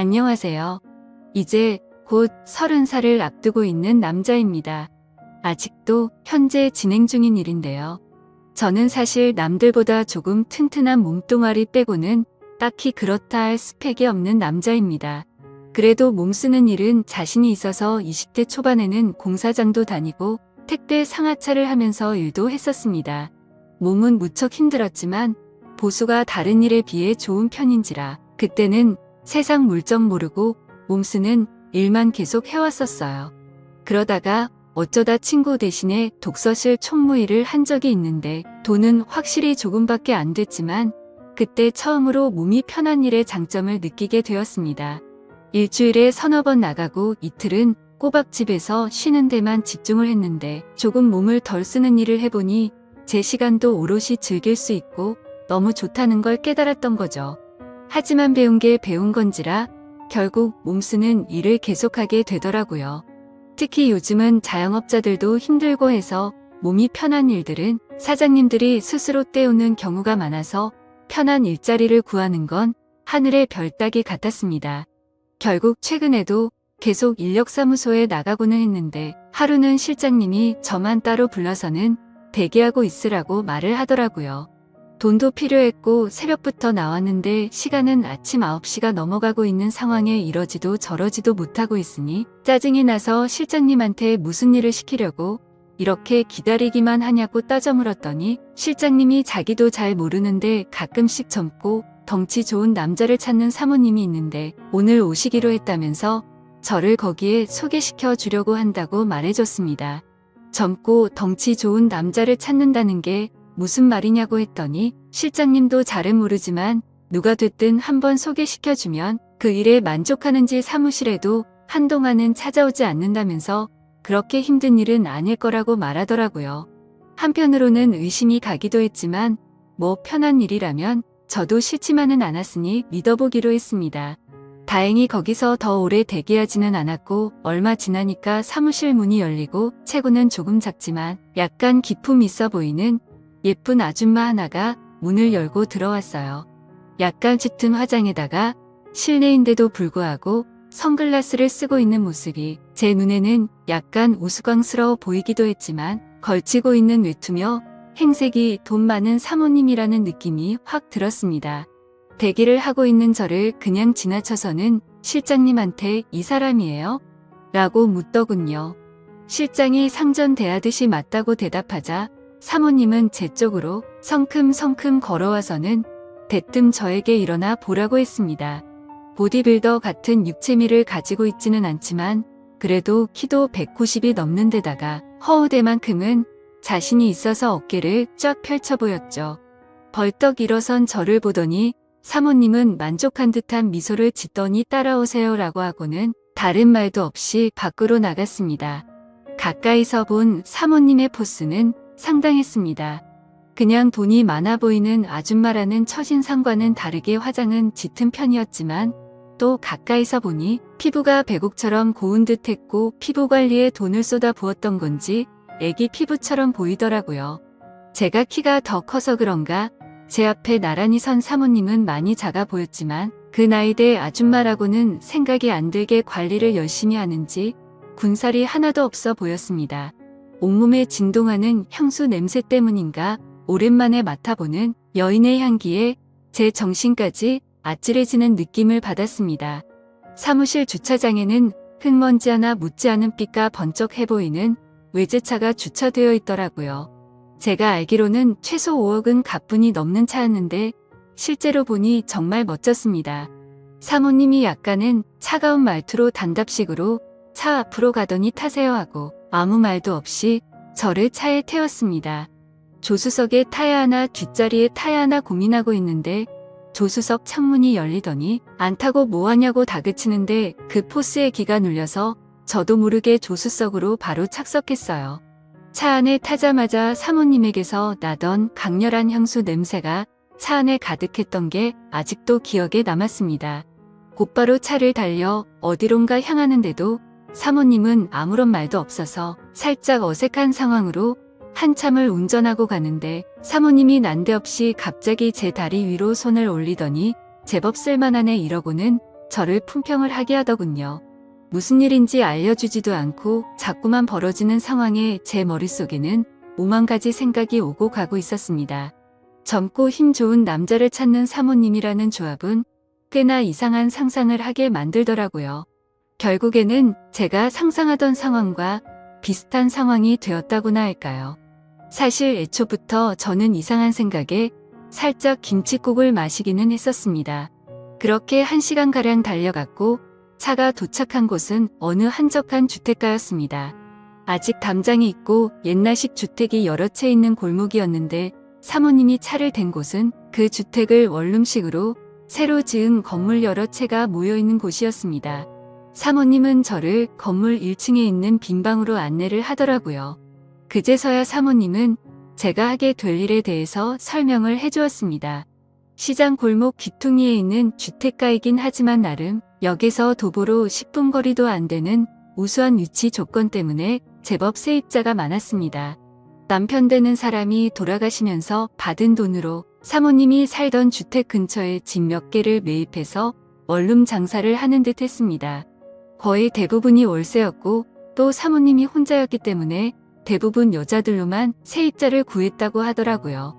안녕하세요. 이제 곧 30살을 앞두고 있는 남자입니다. 아직도 현재 진행 중인 일인데요. 저는 사실 남들보다 조금 튼튼한 몸뚱아리 빼고는 딱히 그렇다 할 스펙이 없는 남자입니다. 그래도 몸 쓰는 일은 자신이 있어서 20대 초반에는 공사장도 다니고 택배 상하차를 하면서 일도 했었습니다. 몸은 무척 힘들었지만 보수가 다른 일에 비해 좋은 편인지라 그때는 세상 물정 모르고 몸 쓰는 일만 계속 해왔었어요. 그러다가 어쩌다 친구 대신에 독서실 총무일을 한 적이 있는데 돈은 확실히 조금밖에 안 됐지만 그때 처음으로 몸이 편한 일의 장점을 느끼게 되었습니다. 일주일에 서너 번 나가고 이틀은 꼬박 집에서 쉬는 데만 집중을 했는데 조금 몸을 덜 쓰는 일을 해보니 제 시간도 오롯이 즐길 수 있고 너무 좋다는 걸 깨달았던 거죠. 하지만 배운 게 배운 건지라 결국 몸 쓰는 일을 계속하게 되더라고요. 특히 요즘은 자영업자들도 힘들고 해서 몸이 편한 일들은 사장님들이 스스로 때우는 경우가 많아서 편한 일자리를 구하는 건 하늘의 별 따기 같았습니다. 결국 최근에도 계속 인력사무소에 나가고는 했는데 하루는 실장님이 저만 따로 불러서는 대기하고 있으라고 말을 하더라고요. 돈도 필요했고 새벽부터 나왔는데 시간은 아침 9시가 넘어가고 있는 상황에 이러지도 저러지도 못하고 있으니 짜증이 나서 실장님한테 무슨 일을 시키려고 이렇게 기다리기만 하냐고 따져 물었더니 실장님이 자기도 잘 모르는데 가끔씩 젊고 덩치 좋은 남자를 찾는 사모님이 있는데 오늘 오시기로 했다면서 저를 거기에 소개시켜 주려고 한다고 말해줬습니다. 젊고 덩치 좋은 남자를 찾는다는 게 무슨 말이냐고 했더니 실장님도 잘은 모르지만 누가 됐든 한번 소개시켜주면 그 일에 만족하는지 사무실에도 한동안은 찾아오지 않는다면서 그렇게 힘든 일은 아닐 거라고 말하더라고요. 한편으로는 의심이 가기도 했지만 뭐 편한 일이라면 저도 싫지만은 않았으니 믿어보기로 했습니다. 다행히 거기서 더 오래 대기하지는 않았고 얼마 지나니까 사무실 문이 열리고 체구는 조금 작지만 약간 기품 있어 보이는 예쁜 아줌마 하나가 문을 열고 들어왔어요. 약간 짙은 화장에다가 실내인데도 불구하고 선글라스를 쓰고 있는 모습이 제 눈에는 약간 우스꽝스러워 보이기도 했지만 걸치고 있는 외투며 행색이 돈 많은 사모님이라는 느낌이 확 들었습니다. 대기를 하고 있는 저를 그냥 지나쳐서는 실장님한테 이 사람이에요? 라고 묻더군요. 실장이 상전대하듯이 맞다고 대답하자 사모님은 제 쪽으로 성큼성큼 걸어와서는 대뜸 저에게 일어나 보라고 했습니다. 보디빌더 같은 육체미를 가지고 있지는 않지만 그래도 키도 190이 넘는 데다가 허우대만큼은 자신이 있어서 어깨를 쫙 펼쳐 보였죠. 벌떡 일어선 저를 보더니 사모님은 만족한 듯한 미소를 짓더니 따라오세요 라고 하고는 다른 말도 없이 밖으로 나갔습니다. 가까이서 본 사모님의 포스는 상당했습니다. 그냥 돈이 많아 보이는 아줌마라는 첫인상과는 다르게 화장은 짙은 편이었지만 또 가까이서 보니 피부가 백옥처럼 고운 듯했고 피부 관리에 돈을 쏟아 부었던 건지 애기 피부처럼 보이더라고요. 제가 키가 더 커서 그런가 제 앞에 나란히 선 사모님은 많이 작아 보였지만 그 나이대 아줌마라고는 생각이 안 들게 관리를 열심히 하는지 군살이 하나도 없어 보였습니다. 온몸에 진동하는 향수 냄새 때문인가 오랜만에 맡아보는 여인의 향기에 제 정신까지 아찔해지는 느낌을 받았습니다. 사무실 주차장에는 흙먼지 하나 묻지 않은 빛가 번쩍해 보이는 외제차가 주차되어 있더라고요. 제가 알기로는 최소 5억은 가뿐히 넘는 차였는데 실제로 보니 정말 멋졌습니다. 사모님이 약간은 차가운 말투로 단답식으로 차 앞으로 가더니 타세요 하고 아무 말도 없이 저를 차에 태웠습니다. 조수석에 타야 하나 뒷자리에 타야 하나 고민하고 있는데 조수석 창문이 열리더니 안 타고 뭐하냐고 다그치는데 그 포스에 기가 눌려서 저도 모르게 조수석으로 바로 착석했어요. 차 안에 타자마자 사모님에게서 나던 강렬한 향수 냄새가 차 안에 가득했던 게 아직도 기억에 남았습니다. 곧바로 차를 달려 어디론가 향하는데도 사모님은 아무런 말도 없어서 살짝 어색한 상황으로 한참을 운전하고 가는데 사모님이 난데없이 갑자기 제 다리 위로 손을 올리더니 제법 쓸만하네 이러고는 저를 품평을 하게 하더군요. 무슨 일인지 알려주지도 않고 자꾸만 벌어지는 상황에 제 머릿속에는 오만 가지 생각이 오고 가고 있었습니다. 젊고 힘 좋은 남자를 찾는 사모님이라는 조합은 꽤나 이상한 상상을 하게 만들더라고요. 결국에는 제가 상상하던 상황과 비슷한 상황이 되었다고나 할까요? 사실 애초부터 저는 이상한 생각에 살짝 김칫국을 마시기는 했었습니다. 그렇게 1시간가량 달려갔고 차가 도착한 곳은 어느 한적한 주택가였습니다. 아직 담장이 있고 옛날식 주택이 여러 채 있는 골목이었는데 사모님이 차를 댄 곳은 그 주택을 원룸식으로 새로 지은 건물 여러 채가 모여있는 곳이었습니다. 사모님은 저를 건물 1층에 있는 빈 방으로 안내를 하더라고요. 그제서야 사모님은 제가 하게 될 일에 대해서 설명을 해주었습니다. 시장 골목 귀퉁이에 있는 주택가이긴 하지만 나름 역에서 도보로 10분 거리도 안 되는 우수한 위치 조건 때문에 제법 세입자가 많았습니다. 남편 되는 사람이 돌아가시면서 받은 돈으로 사모님이 살던 주택 근처에 집 몇 개를 매입해서 원룸 장사를 하는 듯 했습니다. 거의 대부분이 월세였고 또 사모님이 혼자였기 때문에 대부분 여자들로만 세입자를 구했다고 하더라고요.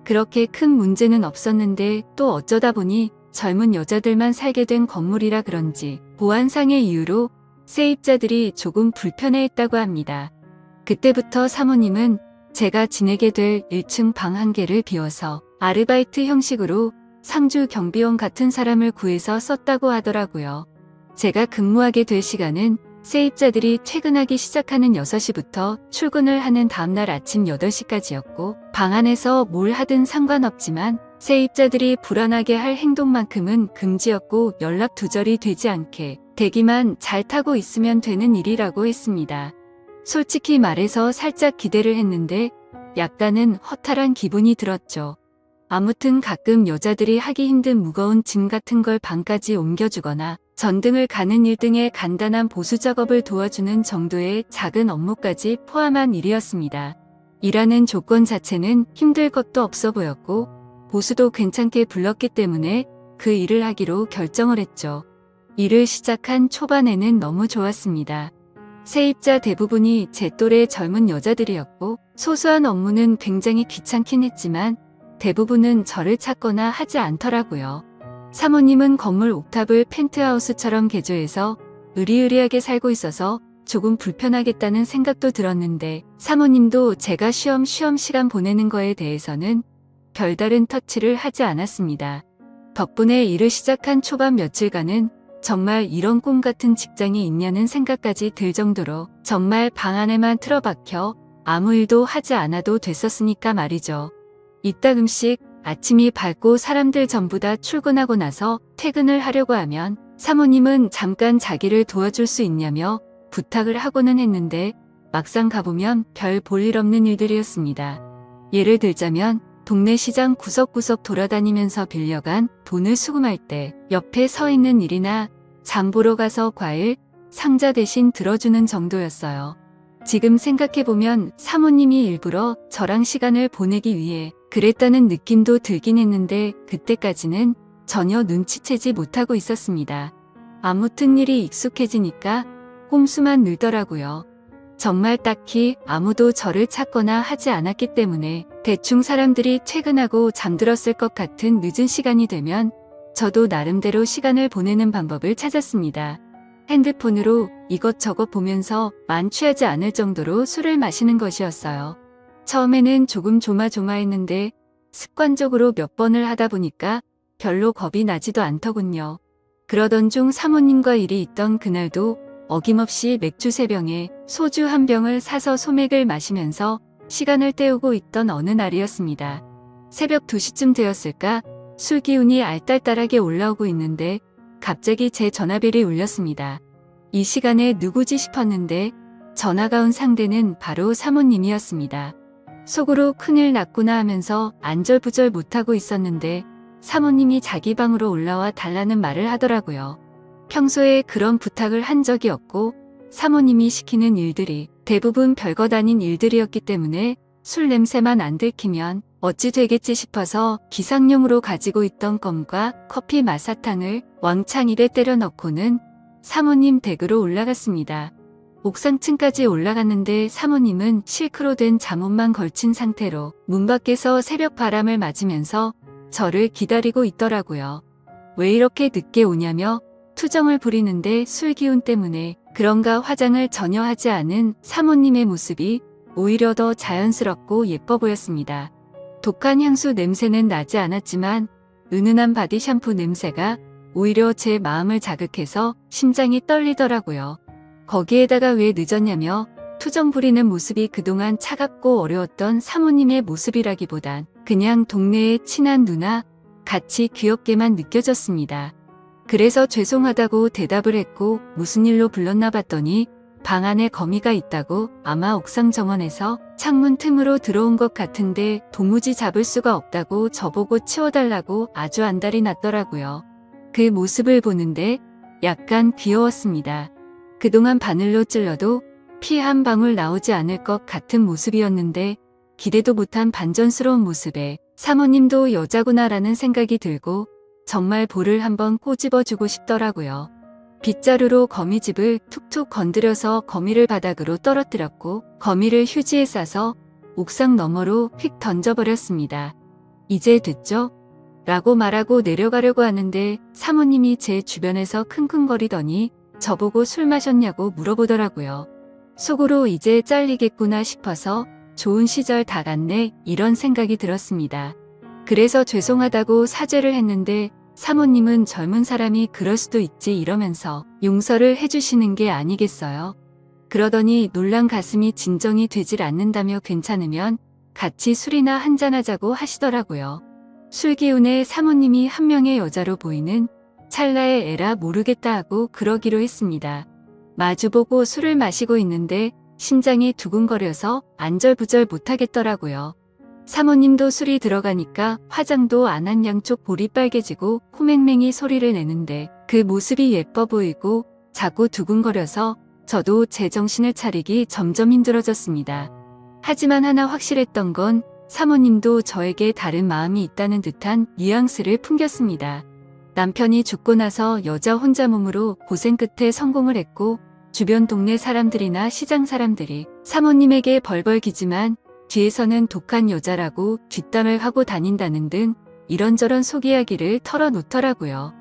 그렇게 큰 문제는 없었는데 또 어쩌다 보니 젊은 여자들만 살게 된 건물이라 그런지 보안상의 이유로 세입자들이 조금 불편해했다고 합니다. 그때부터 사모님은 제가 지내게 될 1층 방 1개를 비워서 아르바이트 형식으로 상주 경비원 같은 사람을 구해서 썼다고 하더라고요. 제가 근무하게 될 시간은 세입자들이 퇴근하기 시작하는 6시부터 출근을 하는 다음날 아침 8시까지였고 방 안에서 뭘 하든 상관없지만 세입자들이 불안하게 할 행동만큼은 금지였고 연락 두절이 되지 않게 대기만 잘 타고 있으면 되는 일이라고 했습니다. 솔직히 말해서 살짝 기대를 했는데 약간은 허탈한 기분이 들었죠. 아무튼 가끔 여자들이 하기 힘든 무거운 짐 같은 걸 방까지 옮겨주거나 전등을 가는 일 등의 간단한 보수 작업을 도와주는 정도의 작은 업무까지 포함한 일이었습니다. 일하는 조건 자체는 힘들 것도 없어 보였고 보수도 괜찮게 불렀기 때문에 그 일을 하기로 결정을 했죠. 일을 시작한 초반에는 너무 좋았습니다. 세입자 대부분이 제 또래 젊은 여자들이었고 소소한 업무는 굉장히 귀찮긴 했지만 대부분은 저를 찾거나 하지 않더라고요. 사모님은 건물 옥탑을 펜트하우스처럼 개조해서 으리으리하게 살고 있어서 조금 불편하겠다는 생각도 들었는데 사모님도 제가 쉬엄쉬엄 시간 보내는 거에 대해서는 별다른 터치를 하지 않았습니다. 덕분에 일을 시작한 초반 며칠간은 정말 이런 꿈 같은 직장이 있냐는 생각까지 들 정도로 정말 방 안에만 틀어박혀 아무 일도 하지 않아도 됐었으니까 말이죠. 이따금씩 아침이 밝고 사람들 전부 다 출근하고 나서 퇴근을 하려고 하면 사모님은 잠깐 자기를 도와줄 수 있냐며 부탁을 하고는 했는데 막상 가보면 별 볼일 없는 일들이었습니다. 예를 들자면 동네 시장 구석구석 돌아다니면서 빌려간 돈을 수금할 때 옆에 서 있는 일이나 장 보러 가서 과일, 상자 대신 들어주는 정도였어요. 지금 생각해보면 사모님이 일부러 저랑 시간을 보내기 위해 그랬다는 느낌도 들긴 했는데 그때까지는 전혀 눈치채지 못하고 있었습니다. 아무튼 일이 익숙해지니까 꼼수만 늘더라고요. 정말 딱히 아무도 저를 찾거나 하지 않았기 때문에 대충 사람들이 퇴근하고 잠들었을 것 같은 늦은 시간이 되면 저도 나름대로 시간을 보내는 방법을 찾았습니다. 핸드폰으로 이것저것 보면서 만취하지 않을 정도로 술을 마시는 것이었어요. 처음에는 조금 조마조마했는데 습관적으로 몇 번을 하다 보니까 별로 겁이 나지도 않더군요. 그러던 중 사모님과 일이 있던 그날도 어김없이 맥주 3병에 소주 1병을 사서 소맥을 마시면서 시간을 때우고 있던 어느 날이었습니다. 새벽 2시쯤 되었을까 술 기운이 알딸딸하게 올라오고 있는데 갑자기 제 전화벨이 울렸습니다. 이 시간에 누구지 싶었는데 전화가 온 상대는 바로 사모님이었습니다. 속으로 큰일 났구나 하면서 안절부절 못하고 있었는데 사모님이 자기 방으로 올라와 달라는 말을 하더라고요. 평소에 그런 부탁을 한 적이 없고 사모님이 시키는 일들이 대부분 별것 아닌 일들이었기 때문에 술 냄새만 안 들키면 어찌 되겠지 싶어서 기상용으로 가지고 있던 껌과 커피 마사탕을 왕창 입에 때려 넣고는 사모님 댁으로 올라갔습니다. 옥상층까지 올라갔는데 사모님은 실크로 된 잠옷만 걸친 상태로 문 밖에서 새벽 바람을 맞으면서 저를 기다리고 있더라고요. 왜 이렇게 늦게 오냐며 투정을 부리는데 술 기운 때문에 그런가 화장을 전혀 하지 않은 사모님의 모습이 오히려 더 자연스럽고 예뻐 보였습니다. 독한 향수 냄새는 나지 않았지만 은은한 바디 샴푸 냄새가 오히려 제 마음을 자극해서 심장이 떨리더라고요. 거기에다가 왜 늦었냐며 투정 부리는 모습이 그동안 차갑고 어려웠던 사모님의 모습이라기보단 그냥 동네의 친한 누나 같이 귀엽게만 느껴졌습니다. 그래서 죄송하다고 대답을 했고 무슨 일로 불렀나 봤더니 방 안에 거미가 있다고 아마 옥상 정원에서 창문 틈으로 들어온 것 같은데 도무지 잡을 수가 없다고 저보고 치워달라고 아주 안달이 났더라고요. 그 모습을 보는데 약간 귀여웠습니다. 그동안 바늘로 찔러도 피 한 방울 나오지 않을 것 같은 모습이었는데 기대도 못한 반전스러운 모습에 사모님도 여자구나라는 생각이 들고 정말 볼을 한번 꼬집어주고 싶더라고요. 빗자루로 거미집을 툭툭 건드려서 거미를 바닥으로 떨어뜨렸고 거미를 휴지에 싸서 옥상 너머로 휙 던져버렸습니다. 이제 됐죠? 라고 말하고 내려가려고 하는데 사모님이 제 주변에서 킁킁거리더니 저보고 술 마셨냐고 물어보더라고요. 속으로 이제 잘리겠구나 싶어서 좋은 시절 다 갔네 이런 생각이 들었습니다. 그래서 죄송하다고 사죄를 했는데 사모님은 젊은 사람이 그럴 수도 있지 이러면서 용서를 해주시는 게 아니겠어요? 그러더니 놀란 가슴이 진정이 되질 않는다며 괜찮으면 같이 술이나 한잔하자고 하시더라고요. 술 기운에 사모님이 한 명의 여자로 보이는 찰나에 에라 모르겠다 하고 그러기로 했습니다. 마주보고 술을 마시고 있는데 심장이 두근거려서 안절부절 못하겠더라고요. 사모님도 술이 들어가니까 화장도 안 한 양쪽 볼이 빨개지고 코맹맹이 소리를 내는데 그 모습이 예뻐 보이고 자꾸 두근거려서 저도 제정신을 차리기 점점 힘들어졌습니다. 하지만 하나 확실했던 건 사모님도 저에게 다른 마음이 있다는 듯한 뉘앙스를 풍겼습니다. 남편이 죽고 나서 여자 혼자 몸으로 고생 끝에 성공을 했고 주변 동네 사람들이나 시장 사람들이 사모님에게 벌벌 기지만 뒤에서는 독한 여자라고 뒷담을 하고 다닌다는 등 이런저런 속 이야기를 털어놓더라고요.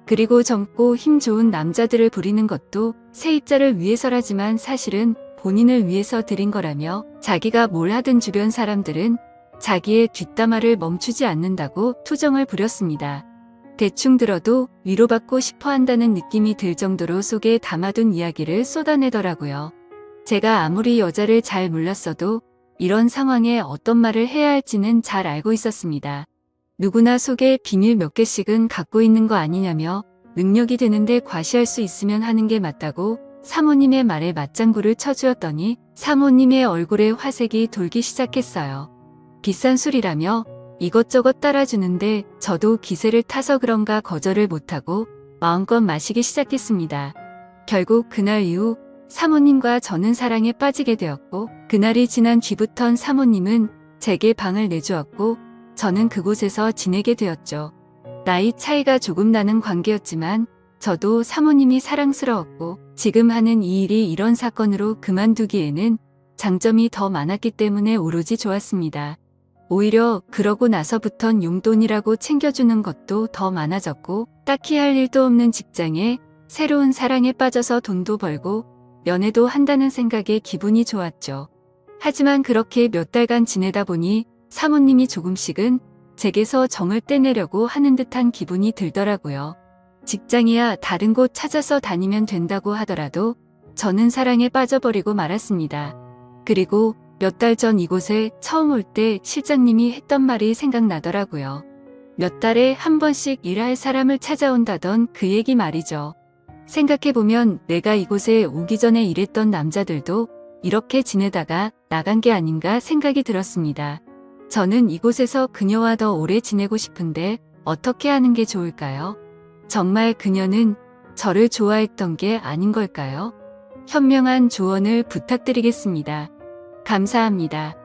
그리고 젊고 힘 좋은 남자들을 부리는 것도 세입자를 위해서라지만 사실은 본인을 위해서 드린 거라며 자기가 뭘 하든 주변 사람들은 자기의 뒷담화를 멈추지 않는다고 투정을 부렸습니다. 대충 들어도 위로받고 싶어 한다는 느낌이 들 정도로 속에 담아둔 이야기를 쏟아내더라고요. 제가 아무리 여자를 잘 몰랐어도 이런 상황에 어떤 말을 해야 할지는 잘 알고 있었습니다. 누구나 속에 비밀 몇 개씩은 갖고 있는 거 아니냐며 능력이 되는데 과시할 수 있으면 하는 게 맞다고 사모님의 말에 맞장구를 쳐주었더니 사모님의 얼굴에 화색이 돌기 시작했어요. 비싼 술이라며 이것저것 따라주는데 저도 기세를 타서 그런가 거절을 못하고 마음껏 마시기 시작했습니다. 결국 그날 이후 사모님과 저는 사랑에 빠지게 되었고 그날이 지난 뒤부턴 사모님은 제게 방을 내주었고 저는 그곳에서 지내게 되었죠. 나이 차이가 조금 나는 관계였지만 저도 사모님이 사랑스러웠고 지금 하는 이 일이 이런 사건으로 그만두기에는 장점이 더 많았기 때문에 오로지 좋았습니다. 오히려 그러고 나서부턴 용돈이라고 챙겨주는 것도 더 많아졌고 딱히 할 일도 없는 직장에 새로운 사랑에 빠져서 돈도 벌고 연애도 한다는 생각에 기분이 좋았죠. 하지만 그렇게 몇 달간 지내다 보니 사모님이 조금씩은 제게서 정을 떼내려고 하는 듯한 기분이 들더라고요. 직장이야 다른 곳 찾아서 다니면 된다고 하더라도 저는 사랑에 빠져버리고 말았습니다. 그리고 몇 달 전 이곳에 처음 올 때 실장님이 했던 말이 생각나더라고요. 몇 달에 한 번씩 일할 사람을 찾아온다던 그 얘기 말이죠. 생각해보면 내가 이곳에 오기 전에 일했던 남자들도 이렇게 지내다가 나간 게 아닌가 생각이 들었습니다. 저는 이곳에서 그녀와 더 오래 지내고 싶은데 어떻게 하는 게 좋을까요? 정말 그녀는 저를 좋아했던 게 아닌 걸까요? 현명한 조언을 부탁드리겠습니다. 감사합니다.